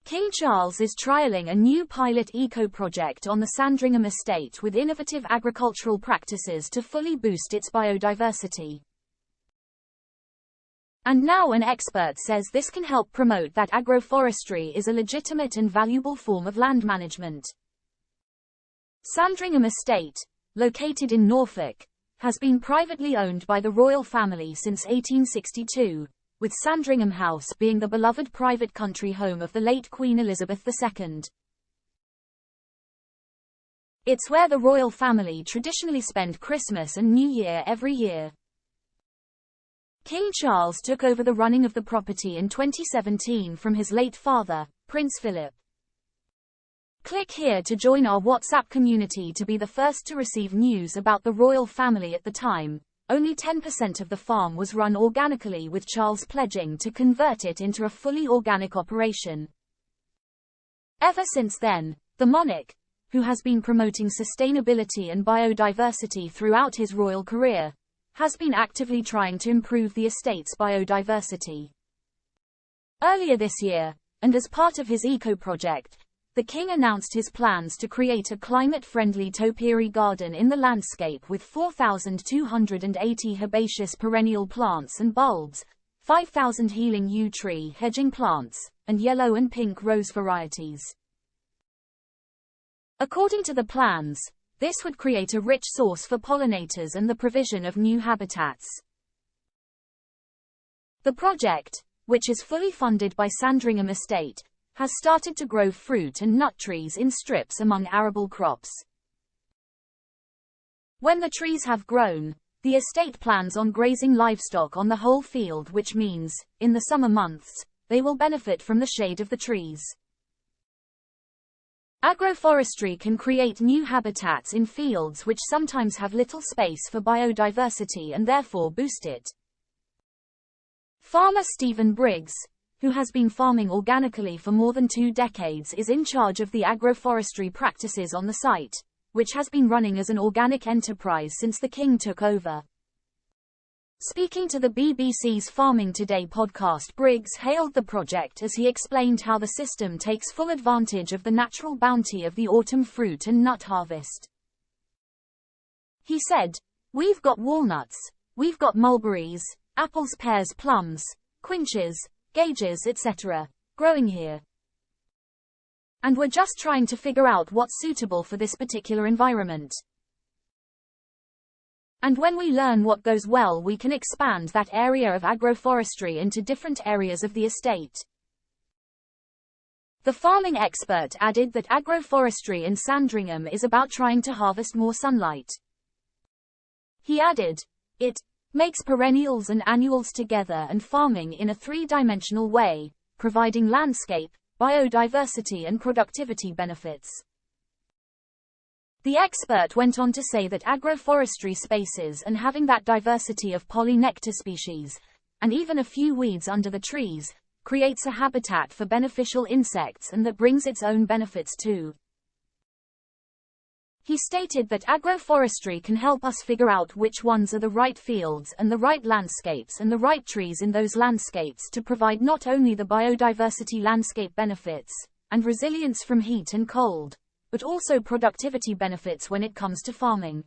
King Charles is trialling a new pilot eco-project on the Sandringham Estate with innovative agricultural practices to fully boost its biodiversity. And now an expert says this can help promote that agroforestry is a legitimate and valuable form of land management. Sandringham Estate, located in Norfolk, has been privately owned by the royal family since 1862. With Sandringham House being the beloved private country home of the late Queen Elizabeth II. It's where the royal family traditionally spend Christmas and New Year every year. King Charles took over the running of the property in 2017 from his late father, Prince Philip. Click here to join our WhatsApp community to be the first to receive news about the royal family. At the time, only 10% of the farm was run organically, with Charles pledging to convert it into a fully organic operation. Ever since then, the monarch, who has been promoting sustainability and biodiversity throughout his royal career, has been actively trying to improve the estate's biodiversity. Earlier this year, and as part of his eco-project, the king announced his plans to create a climate-friendly topiary garden in the landscape with 4,280 herbaceous perennial plants and bulbs, 5,000 healing yew tree hedging plants, and yellow and pink rose varieties. According to the plans, this would create a rich source for pollinators and the provision of new habitats. The project, which is fully funded by Sandringham Estate, has started to grow fruit and nut trees in strips among arable crops. When the trees have grown, the estate plans on grazing livestock on the whole field, which means, in the summer months, they will benefit from the shade of the trees. Agroforestry can create new habitats in fields which sometimes have little space for biodiversity and therefore boost it. Farmer Stephen Briggs, who has been farming organically for more than 2 decades, is in charge of the agroforestry practices on the site, which has been running as an organic enterprise since the king took over. Speaking to the BBC's Farming Today podcast, Briggs hailed the project as he explained how the system takes full advantage of the natural bounty of the autumn fruit and nut harvest. He said, "We've got walnuts, we've got mulberries, apples, pears, plums, quinces, gages, etc. growing here. And we're just trying to figure out what's suitable for this particular environment. And when we learn what goes well, we can expand that area of agroforestry into different areas of the estate." The farming expert added that agroforestry in Sandringham is about trying to harvest more sunlight. He added, "It makes perennials and annuals together and farming in a 3-dimensional way, providing landscape, biodiversity and productivity benefits." The expert went on to say that agroforestry spaces and having that diversity of pollinectar species, and even a few weeds under the trees, creates a habitat for beneficial insects and that brings its own benefits too. He stated that agroforestry can help us figure out which ones are the right fields and the right landscapes and the right trees in those landscapes to provide not only the biodiversity landscape benefits, and resilience from heat and cold, but also productivity benefits when it comes to farming.